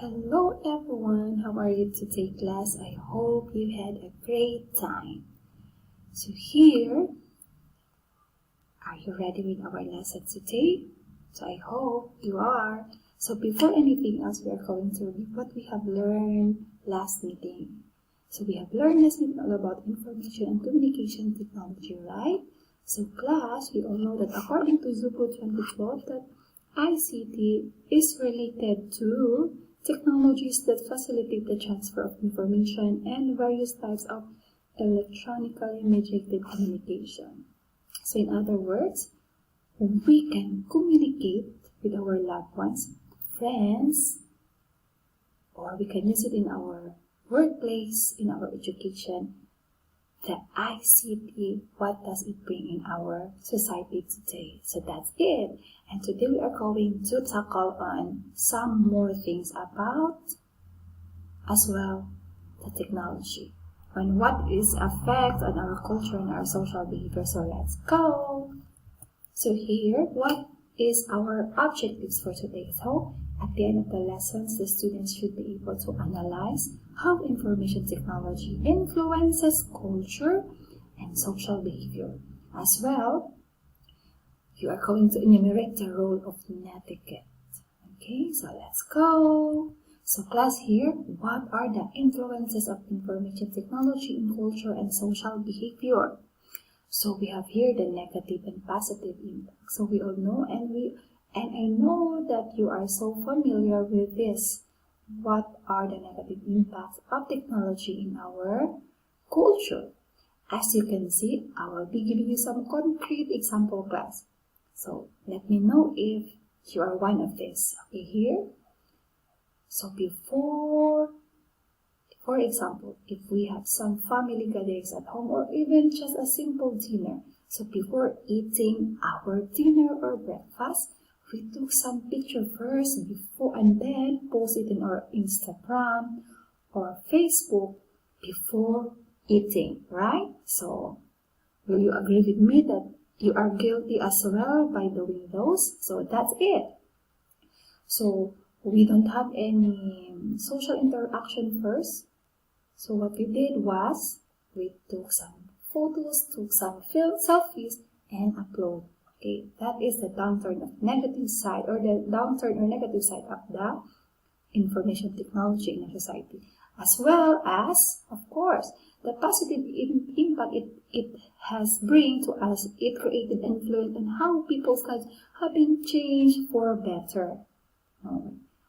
Hello everyone, how are you today class? I hope you had a great time. So here, are you ready with our lesson today? So I hope you are. So before anything else, we are going to review what we have learned last meeting. So we have learned last meeting all about information and communication technology, right? So class, we all know that according to Zupo 2012, that ICT is related to technologies that facilitate the transfer of information and various types of electronically mediated communication. So in other words, we can communicate with our loved ones, friends, or we can use it in our workplace, in our education. The ICT, what does it bring in our society today? So that's it. And today we are going to tackle on some more things about, as well, the technology. And what is effect on our culture and our social behavior. So let's go. So here, what is our objectives for today? So at the end of the lessons, the students should be able to analyze how information technology influences culture and social behavior. As well, you are going to enumerate the role of Netiquette. Okay, so let's go. So class here, what are the influences of information technology in culture and social behavior? So we have here the negative and positive impact. So we all know, and I know that you are so familiar with this. What are the negative impacts of technology in our culture? As you can see, I will be giving you some concrete example class. So let me know if you are one of these. Okay, here. So for example, if we have some family gatherings at home or even just a simple dinner. So before eating our dinner or breakfast, we took some picture first before and then post it in our Instagram or Facebook before eating, right? So will you agree with me that you are guilty as well by doing those? So that's it. So we don't have any social interaction first. So what we did was we took some photos, took some selfies and upload. Okay, that is the downturn of negative side or the downturn or negative side of the information technology in a society. As well as, of course, the positive impact it has bring to us. It created influence on how people's lives have been changed for better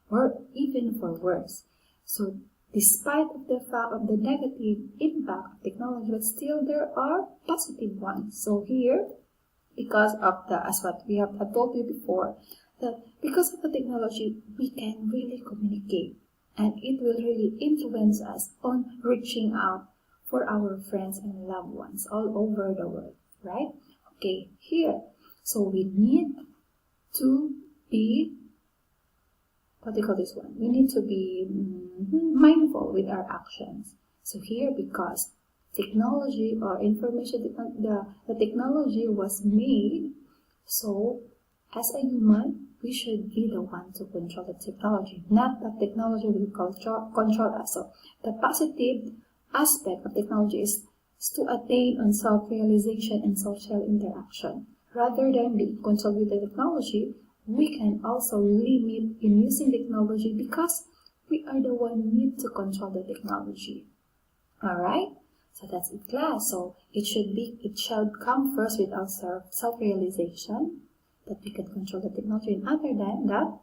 or even for worse. So despite of the fact of the negative impact of technology, but still there are positive ones. So here, because of as what we have told you before, that because of the technology, we can really communicate and it will really influence us on reaching out for our friends and loved ones all over the world, right? Okay, here. So we need to be, what do you call this one? We need to be mindful with our actions. So here, because technology or information, the technology was made, so as a human, we should be the one to control the technology, not that technology will control us. So the positive aspect of technology is to attain on self-realization and social interaction. Rather than being controlled with the technology, we can also limit in using technology because we are the one who need to control the technology. Alright? So that's it, class. So it should come first with our self-realization that we can control the technology. And other than that,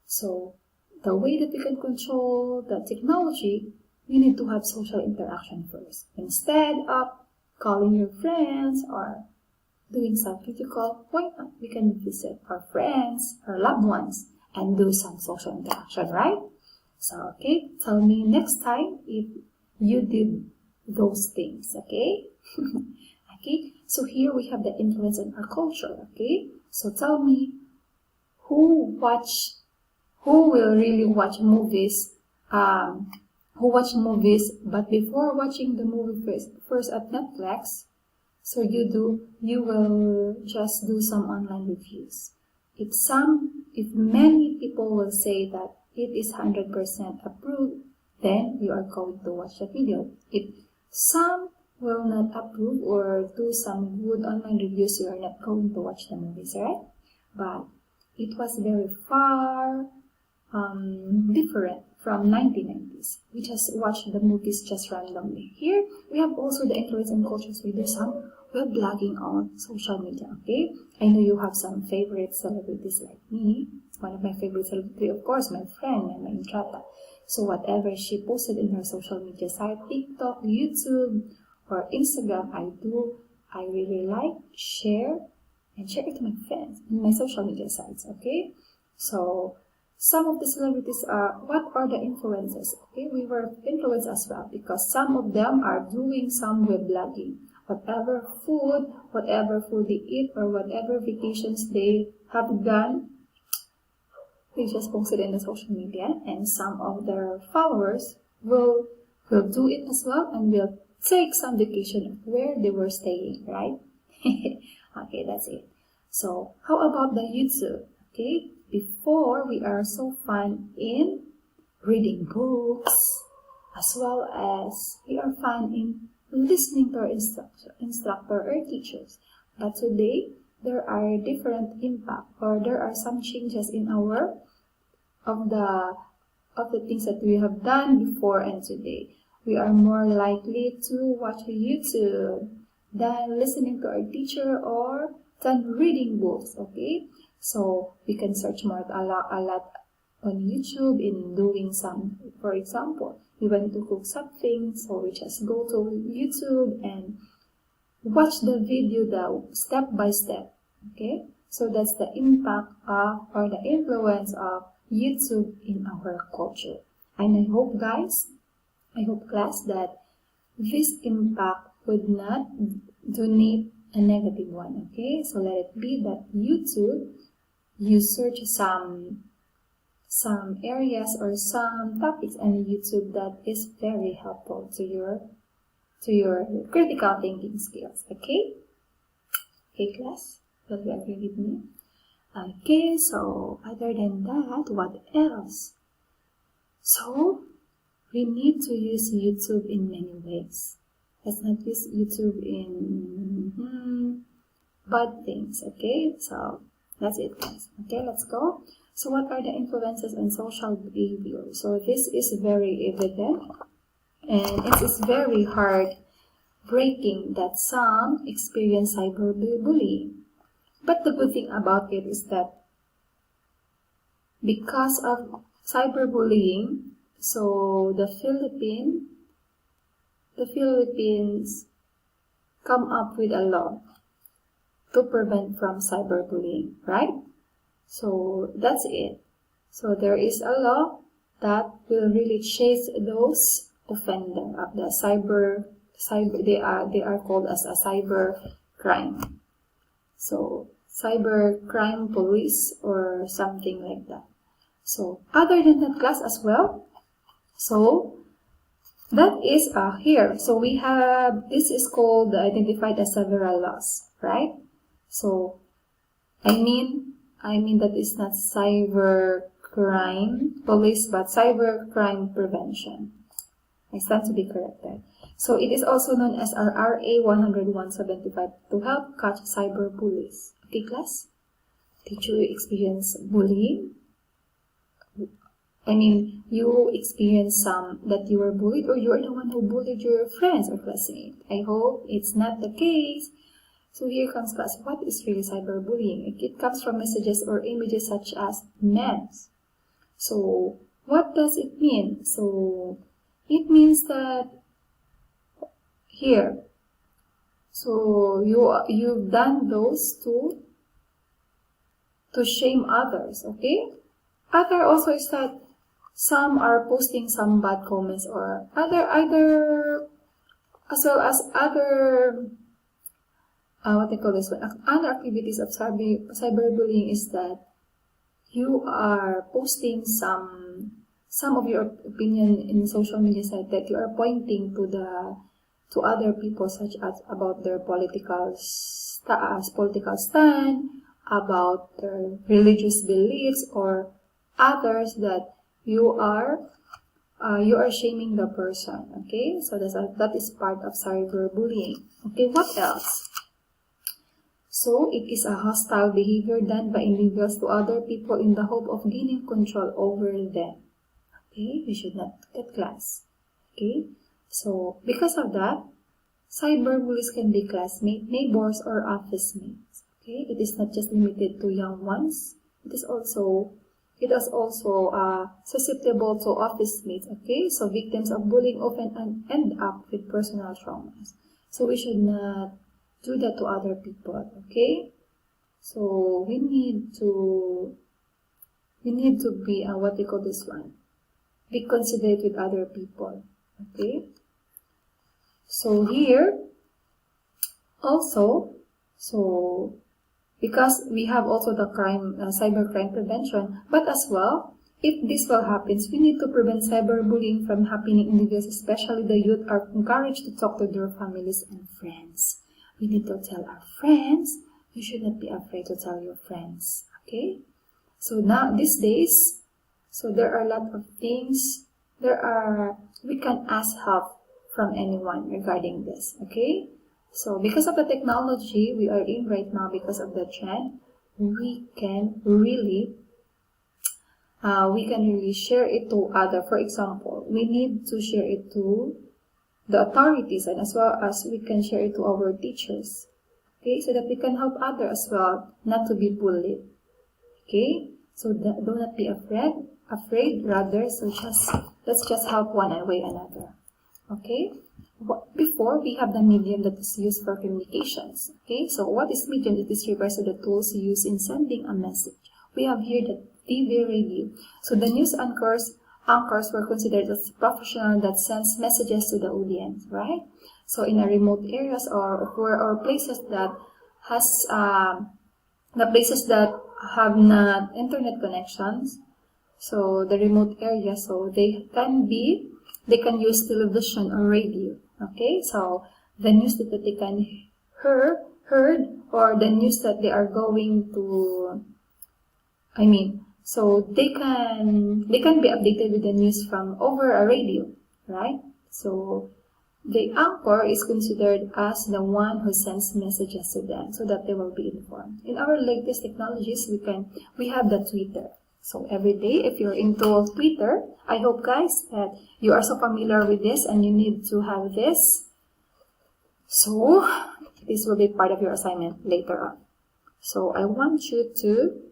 so the way that we can control the technology, we need to have social interaction first. Instead of calling your friends or doing some physical, why not? We can visit our friends, our loved ones, and do some social interaction, right? So, okay, tell me next time if you did those things, okay? Okay, so here we have the influence on our culture, okay? So tell me, who will really watch movies, but before watching the movie first at Netflix, so you will just do some online reviews. If many people will say that it is 100% approved, then you are going to watch the video. If some will not approve or do some good online reviews, you are not going to watch the movies, right? But it was very far different from 1990s. We just watch the movies just randomly. Here, we have also the influence and cultures. We do some web blogging on social media, okay? I know you have some favorite celebrities like me. One of my favorite celebrities, of course, my friend, my Intrata. So whatever she posted in her social media site, TikTok, YouTube, or Instagram, I really like, share, and share it to my friends in my social media sites, okay? So some of the celebrities what are the influencers? Okay, we were influenced as well because some of them are doing some web blogging. Whatever food they eat, or whatever vacations they have done, they just post it in the social media, and some of their followers will do it as well and will take some vacation of where they were staying, right? Okay, that's it. So how about the YouTube? Okay, before we are so fun in reading books, as well as we are fun in listening to our instructor or teachers. But today, there are different impact, or there are some changes in our of the things that we have done before and today. We are more likely to watch YouTube than listening to our teacher or than reading books, okay? So we can search more a lot on YouTube in doing some, for example, we want to cook something, so we just go to YouTube and watch the video step by step, okay? So that's the impact of, or the influence of YouTube in our culture. And I hope class, that this impact would not donate a negative one, okay? So let it be that YouTube, you search some areas or some topics on YouTube that is very helpful to your critical thinking skills, okay? Okay, class, will you agree with me? Okay, so other than that, what else? So we need to use YouTube in many ways. Let's not use YouTube in bad things, okay? So that's it, guys. Okay, let's go. So what are the influences on social behavior? So this is very evident, and it is very hard breaking that some experience cyberbullying. But the good thing about it is that because of cyberbullying, so the Philippines come up with a law to prevent from cyberbullying, right? So that's it. So there is a law that will really chase those offenders of the cyber. They are called as a cyber crime. So cyber crime police or something like that. So other than that, class as well. So that is here. So we have, this is called identified as several laws, right? So I mean that is not cyber crime police, but cyber crime prevention. I stand to be corrected. So it is also known as our RA 10175 to help catch cyber bullies. Okay, class? Did you experience bullying? I mean, you experienced some that you were bullied, or you are the one who bullied your friends or classmates. I hope it's not the case. So here comes class. What is really cyberbullying? It comes from messages or images such as memes. So what does it mean? So it means that here, so you've done those to shame others, okay? Other also is that some are posting some bad comments or other as well as other what they call this one, other activities of cyberbullying is that you are posting some of your opinion in social media site that you are pointing to other people, such as about their political stand, about their religious beliefs, or others that you are shaming the person. Okay, so that is part of cyberbullying. Okay, what else? So it is a hostile behavior done by individuals to other people in the hope of gaining control over them. Okay, we should not get class. Okay, so because of that, cyberbullies can be classmates, neighbors, or office mates. Okay, it is not just limited to young ones. It is also susceptible to office mates. Okay, so victims of bullying often end up with personal traumas. So we should not do that to other people. Okay, so we need to be what they call this one. Be considerate with other people. Okay. So here, also, so because we have also the cybercrime prevention, but as well, if this will happen, we need to prevent cyberbullying from happening. Individuals, especially the youth, are encouraged to talk to their families and friends. We need to tell our friends. You should not be afraid to tell your friends. Okay? So now, these days, so there are a lot of things. We can ask help from anyone regarding this. Okay? So because of the technology we are in right now, because of the trend, we can really share it to other. For example, we need to share it to the authorities, and as well as we can share it to our teachers. Okay, so that we can help others as well not to be bullied. Okay, so do not be afraid, rather, so let's just help one way another. Okay, before we have the medium that is used for communications. Okay, so what is medium? It is refers to the tools used in sending a message. We have here the TV, radio. So the news anchors were considered as professional that sends messages to the audience, right? So in a remote areas or places that has the places that have not internet connections, so the remote areas, so they can use television or radio. Okay, so the news that they can heard, or the news that they are going to, so they can be updated with the news from over a radio, right? So the anchor is considered as the one who sends messages to them so that they will be informed. In our latest technologies, we have the Twitter. So every day, if you're into Twitter, I hope guys that you are so familiar with this and you need to have this. So this will be part of your assignment later on. So I want you to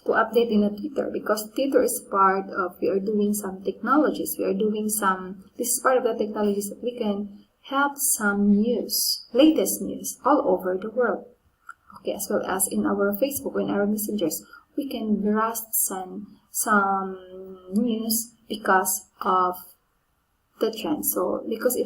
update in a Twitter, because Twitter is part of, we are doing some technologies. This is part of the technologies that we can have some news, latest news all over the world. Okay, as well as in our Facebook, in our messengers, we can grasp some news because of the trend. So because it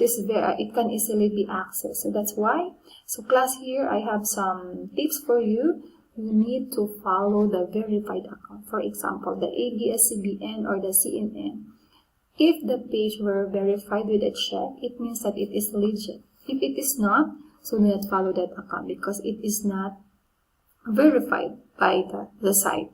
can easily be accessed. So that's why. So class, here I have some tips for you. You need to follow the verified account. For example, the ABS-CBN or the CNN. If the page were verified with a check, it means that it is legit. If it is not, so do not follow that account because it is not verified by the site.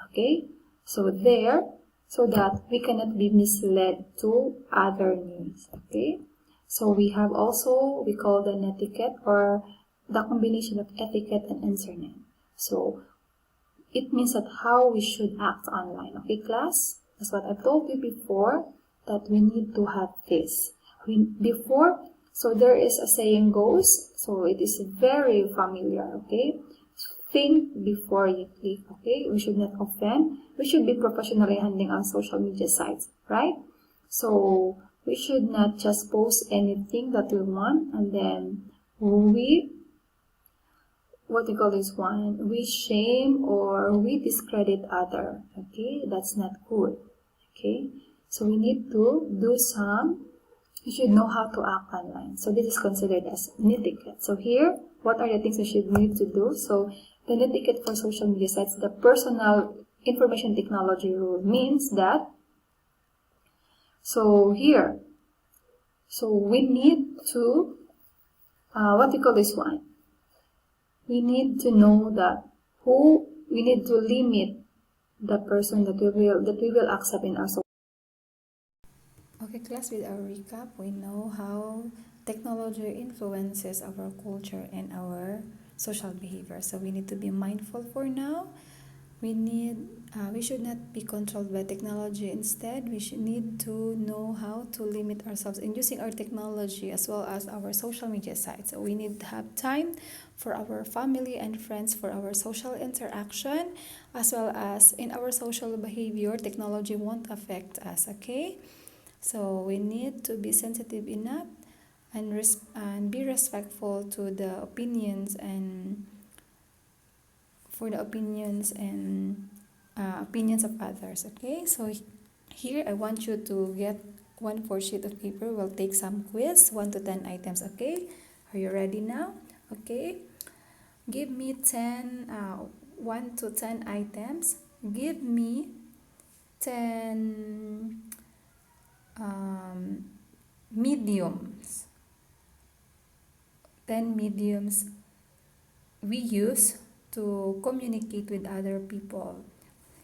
Okay, so that we cannot be misled to other news. Okay, so we call the Netiquette, or the combination of etiquette and internet. So it means that how we should act online. Okay, class, that's what I told you before, that we need to have this. So there is a saying goes, so it is very familiar. Okay, think before you click. Okay, we should not offend. We should be professionally handling our social media sites, right? So we should not just post anything that we want and then we shame or we discredit other. Okay, that's not good. Okay, so we need to you should know how to act online. So this is considered as netiquette. So here, what are the things you need to do? So the netiquette for social media sites, the personal information technology rule means that, so here, so we need to, we need to know that we need to limit the person that we will accept in our society. Okay, class, with our recap, we know how technology influences our culture and our social behavior. So we need to be mindful for now. We should not be controlled by technology. Instead, we should need to know how to limit ourselves in using our technology as well as our social media sites. So we need to have time for our family and friends, for our social interaction, as well as in our social behavior. Technology won't affect us. Okay, so we need to be sensitive enough and be respectful to the opinions and for the opinions of others. Okay, so here I want you to get one four sheet of paper. We'll take some quiz, 1 to 10 items. Okay, are you ready now? Okay, give me 1 to 10 items. Give me 10 mediums. 10 mediums we use to communicate with other people.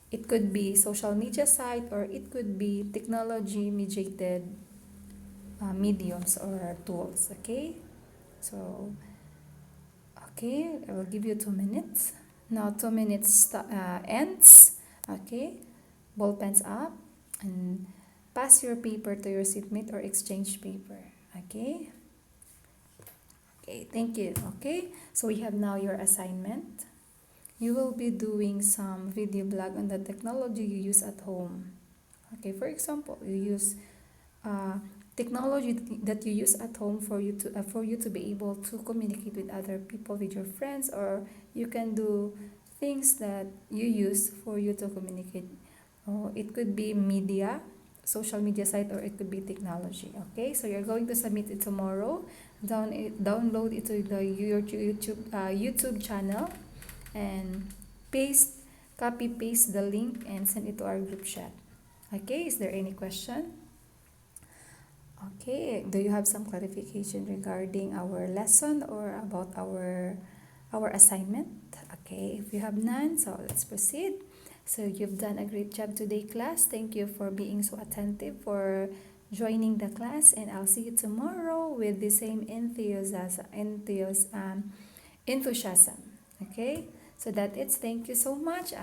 It could be social media site or it could be technology mediated mediums or tools. Okay, so okay, I will give you 2 minutes. Now 2 minutes ends. Okay, ball pens up and pass your paper to your seatmate or exchange paper. Okay. Okay, thank you. Okay, so we have now your assignment. You will be doing some video blog on the technology you use at home. Okay, for example, you use uh, technology that you use at home for you to be able to communicate with other people, with your friends, or you can do things that you use for you to communicate. It could be media, social media site, or it could be technology. Okay, so you're going to submit it tomorrow. Download it to the YouTube channel and paste copy paste the link and send it to our group chat. Okay, is there any question? Okay, do you have some clarification regarding our lesson or about our assignment? Okay, if you have none, so let's proceed. So you've done a great job today, class. Thank you for being so attentive, for joining the class, and I'll see you tomorrow with the same enthusiasm. Okay, so that's it. Thank you so much.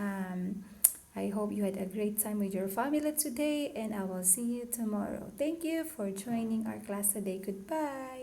I hope you had a great time with your family today, and I will see you tomorrow. Thank you for joining our class today. Goodbye.